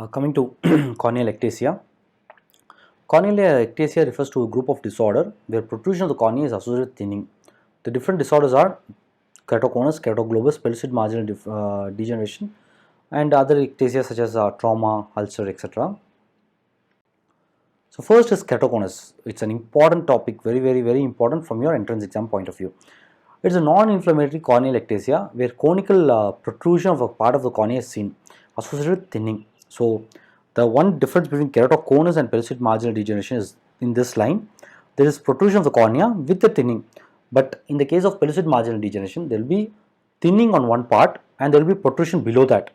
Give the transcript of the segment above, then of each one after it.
Coming to corneal ectasia. Corneal ectasia refers to a group of disorder where protrusion of the cornea is associated with thinning. The different disorders are keratoconus, keratoglobus, pellucid marginal degeneration, and other ectasia such as trauma, ulcer, etc. So first is keratoconus. It's an important topic, very important from your entrance exam point of view. It's a non-inflammatory corneal ectasia where conical protrusion of a part of the cornea is seen, associated with thinning. So the one difference between keratoconus and pellucid marginal degeneration is in this line. There is protrusion of the cornea with the thinning, but in the case of pellucid marginal degeneration, there will be thinning on one part and there will be protrusion below that,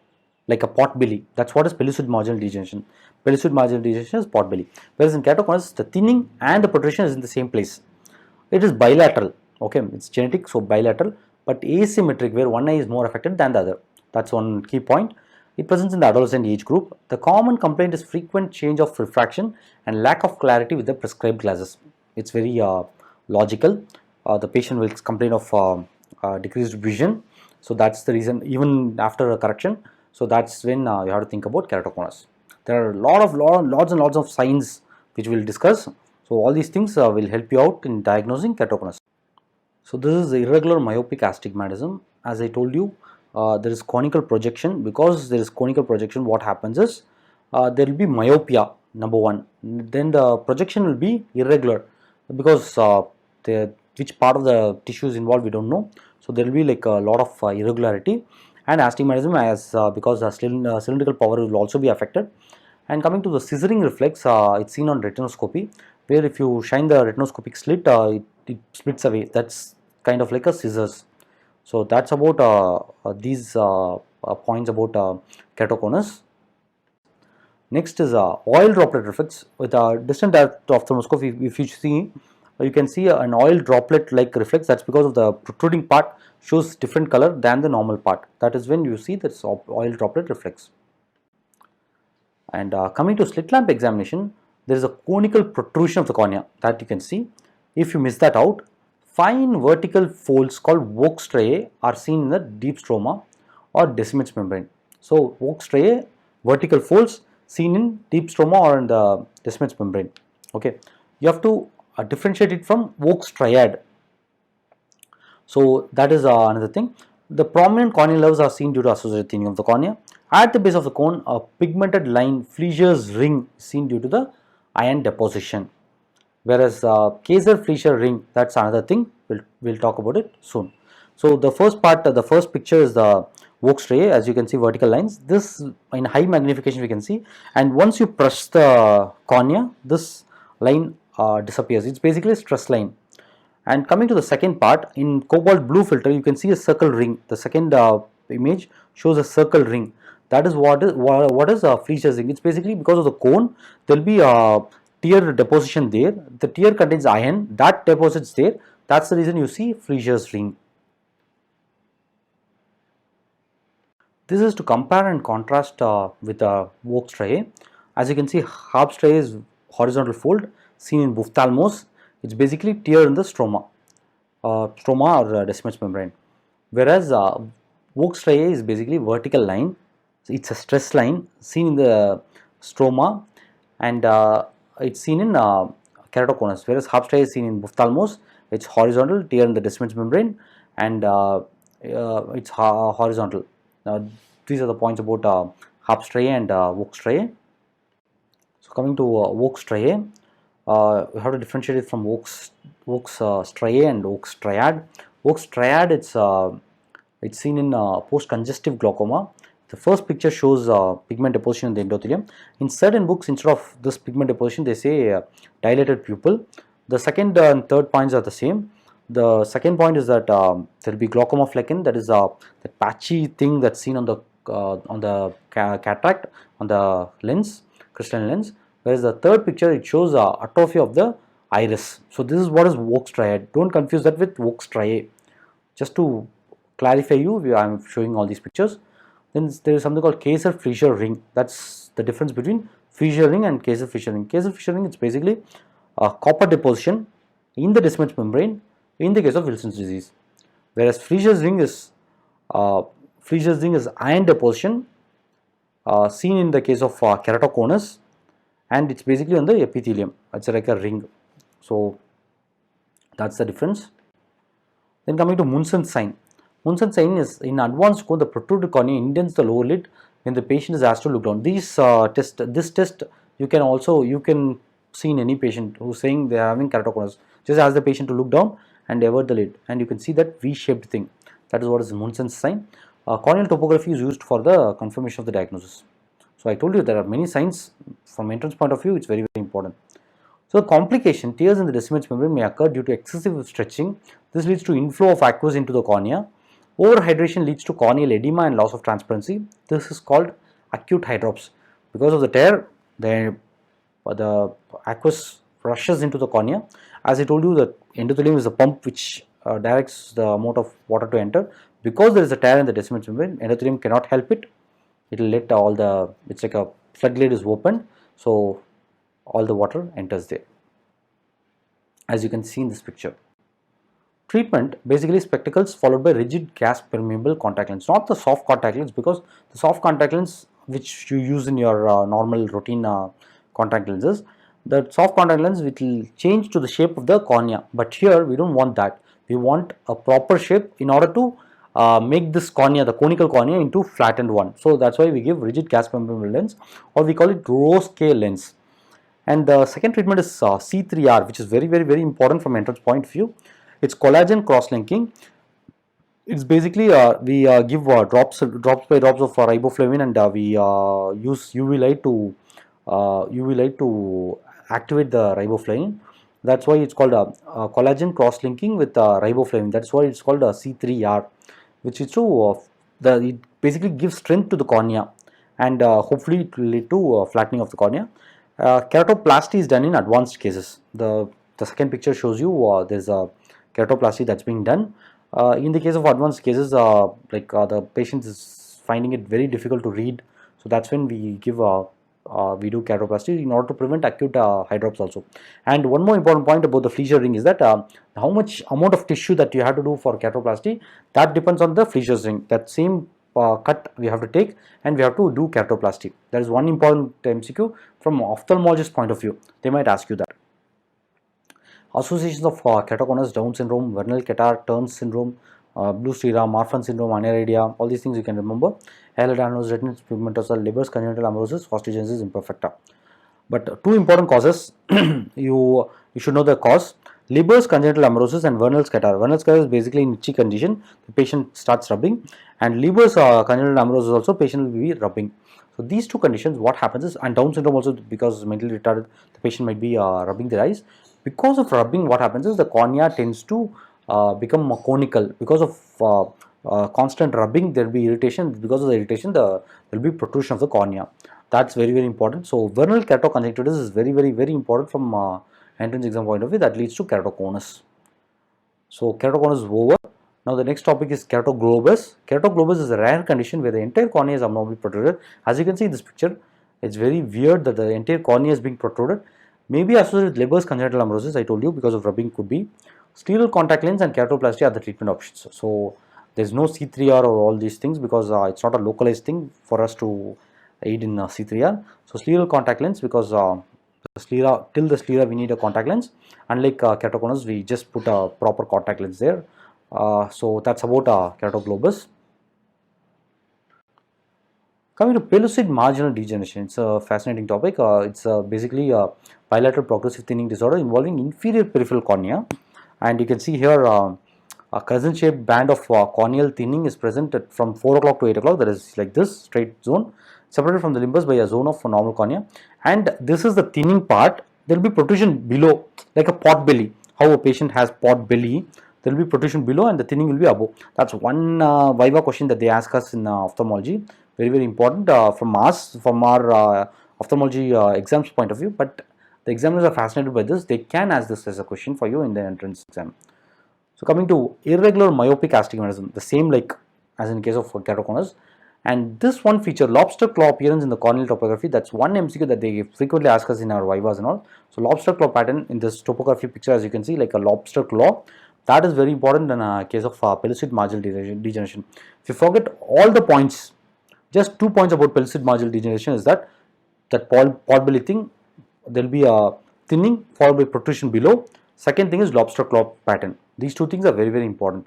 like a pot belly. That's what is pellucid marginal degeneration. Pellucid marginal degeneration is pot belly, whereas in keratoconus, the thinning and the protrusion is in the same place. It is bilateral. Okay, it's genetic, so bilateral, but asymmetric, where one eye is more affected than the other. That's one key point. It presents in the adolescent age group. The common complaint is frequent change of refraction and lack of clarity with the prescribed glasses. It's very logical. The patient will complain of decreased vision, so that's the reason, even after a correction. So that's when you have to think about keratoconus. There are lots and lots of signs which we'll discuss. So all these things will help you out in diagnosing keratoconus. So this is irregular myopic astigmatism. As I told you, there is conical projection. Because there is conical projection, what happens is there will be myopia, number one. Then the projection will be irregular because which part of the tissue is involved we don't know. So there will be like a lot of irregularity, and astigmatism because the cylindrical power will also be affected. And coming to the scissoring reflex, it's seen on retinoscopy, where if you shine the retinoscopic slit, it splits away. That's kind of like a scissors. So that's about these points about keratoconus. Next is oil droplet reflex with a distant ophthalmoscope. If you see, you can see an oil droplet like reflex. That's because of the protruding part shows different color than the normal part. That is when you see this oil droplet reflex. And coming to slit lamp examination, there is a conical protrusion of the cornea that you can see. If you miss that out, fine vertical folds called Vogt striae are seen in the deep stroma or Descemet's membrane. So Vogt striae, vertical folds seen in deep stroma or in the Descemet's membrane. Okay, you have to differentiate it from Vogt striad. So that is another thing. The prominent corneal nerves are seen due to associated thinning of the cornea. At the base of the cone, a pigmented line, Flischer's ring, is seen due to the iron deposition. Whereas Fissure Ring, that's another thing. We'll talk about it soon. So the first part, the first picture is the Vogt striae. As you can see, vertical lines. This in high magnification we can see, and once you press the cornea, this line disappears. It's basically a stress line. And coming to the second part, in cobalt blue filter, you can see a circle ring. The second image shows a circle ring. That is what is Flischer's ring. It's basically because of the cone, there will be a tear deposition there. The tear contains iron that deposits there. That's the reason you see Flischer's ring. This is to compare and contrast with Vogt striae. As you can see, Harp striae is horizontal fold seen in ophthalmos. It's basically tear in the stroma or Descemet's membrane. Whereas Vogt striae is basically vertical line. So it's a stress line seen in the stroma, and it's seen in keratoconus. Whereas Harp striae is seen in ophthalmos. It's horizontal tear in the Descemet's membrane, and it's horizontal. Now these are the points about Harp striae and Vogt striae. So coming to Vogt striae, we have to differentiate it from Vogt striae and Vogt striad. Vogt striad, it's seen in post-congestive glaucoma. The first picture shows pigment deposition in the endothelium. In certain books, instead of this pigment deposition, they say dilated pupil. The second and third points are the same. The second point is that there will be glaucoma flecken, that is the patchy thing that's seen on the cataract, on the lens, crystalline lens. Whereas the third picture, it shows atrophy of the iris. So this is what is Vogt striad. Don't confuse that with Vogt striae. Just to clarify you, I am showing all these pictures. Then there is something called Fissure Ring. That's the difference between Fissure Ring and Fissure Ring. Fissure Ring, it's basically a copper deposition in the Descemet's membrane in the case of Wilson's disease. Whereas Fissure Ring is iron deposition seen in the case of keratoconus, and it's basically on the epithelium. It's like a ring. So that's the difference. Then coming to Munson sign. Munson sign is in advanced cone, the protruded cornea indents the lower lid when the patient is asked to look down. This test you can see in any patient who's saying they are having keratoconus. Just ask the patient to look down and avert the lid, and you can see that V-shaped thing. That is what is Munson sign. Corneal topography is used for the confirmation of the diagnosis. So I told you there are many signs. From entrance point of view, it's very important. So the complication, tears in the Descemet's membrane may occur due to excessive stretching. This leads to inflow of aqueous into the cornea. Overhydration leads to corneal edema and loss of transparency. This is called acute hydrops. Because of the tear, the aqueous rushes into the cornea. As I told you, the endothelium is a pump which directs the amount of water to enter. Because there is a tear in the Descemet's membrane, endothelium cannot help it. It will let it's like a floodgate is opened. So all the water enters there, as you can see in this picture. Treatment, basically spectacles followed by rigid gas permeable contact lens, not the soft contact lens, because the soft contact lens which you use in your normal routine contact lenses, the soft contact lens will change to the shape of the cornea, but here we don't want that. We want a proper shape in order to make this cornea, the conical cornea, into flattened one. So that's why we give rigid gas permeable lens, or we call it row scale lens. And the second treatment is C3R, which is very important from entrance point of view. It's collagen cross-linking. It's basically we give drops by drops of riboflavin, and we use UV light to activate the riboflavin. That's why it's called collagen cross-linking with riboflavin. That's why it's called C3R, which is to it basically gives strength to the cornea, and hopefully it will lead to flattening of the cornea. Keratoplasty is done in advanced cases. The second picture shows you there's a keratoplasty that's being done. In the case of advanced cases, the patient is finding it very difficult to read, so that's when we give we do keratoplasty in order to prevent acute hydrops also. And one more important point about the Fissure Ring is that how much amount of tissue that you have to do for keratoplasty, that depends on the Fissure Ring. That same cut we have to take, and we have to do keratoplasty. That is one important MCQ from ophthalmologist point of view. They might ask you that. Associations of keratoconus, Down syndrome, vernal catarrh, Turner syndrome, blue sclera, Marfan syndrome, aniridia, all these things you can remember. Halodanus, retinitis pigmentosa, Leber's congenital amaurosis, osteogenesis imperfecta. But two important causes, you should know the cause. Leber's congenital amaurosis and vernal catarrh. Vernal catarrh is basically in itchy condition. The patient starts rubbing, and Leber's congenital amaurosis also patient will be rubbing. So these two conditions, what happens is, and Down syndrome also, because mentally retarded, the patient might be rubbing their eyes. Because of rubbing, what happens is the cornea tends to become conical. Because of constant rubbing, there will be irritation. Because of the irritation, there will be protrusion of the cornea. That's very important. So vernal keratoconjunctivitis is very important from entrance exam point of view. That leads to keratoconus. So keratoconus is over. Now the next topic is keratoglobus. Keratoglobus is a rare condition where the entire cornea is abnormally protruded. As you can see in this picture, it's very weird that the entire cornea is being protruded. Maybe associated with Leber's congenital amaurosis, I told you, because of rubbing could be. Scleral contact lens and keratoplasty are the treatment options. So there's no C3R or all these things, because it's not a localized thing for us to aid in C3R. So scleral contact lens, because till the sclera we need a contact lens. Unlike keratoconus, we just put a proper contact lens there. So that's about keratoglobus. Coming to pellucid marginal degeneration, it's a fascinating topic. It's basically a bilateral progressive thinning disorder involving inferior peripheral cornea, and you can see here a crescent-shaped band of corneal thinning is present from 4 o'clock to 8 o'clock. That is like this straight zone, separated from the limbus by a zone of normal cornea, and this is the thinning part. There will be protrusion below, like a pot belly. How a patient has pot belly, there will be protrusion below and the thinning will be above. That's one viva question that they ask us in ophthalmology. Very important from our ophthalmology exams point of view. But the examiners are fascinated by this. They can ask this as a question for you in the entrance exam. So coming to irregular myopic astigmatism, the same like as in case of keratoconus. And this one feature, lobster claw appearance in the corneal topography, that's one MCQ that they frequently ask us in our vivas and all. So lobster claw pattern in this topography picture, as you can see, like a lobster claw, that is very important in a case of pellucid marginal degeneration. If you forget all the points, Just 2 points about pellucid marginal degeneration is that palpably thing, there will be a thinning followed by protrusion below. Second thing is lobster claw pattern. These two things are very, very important.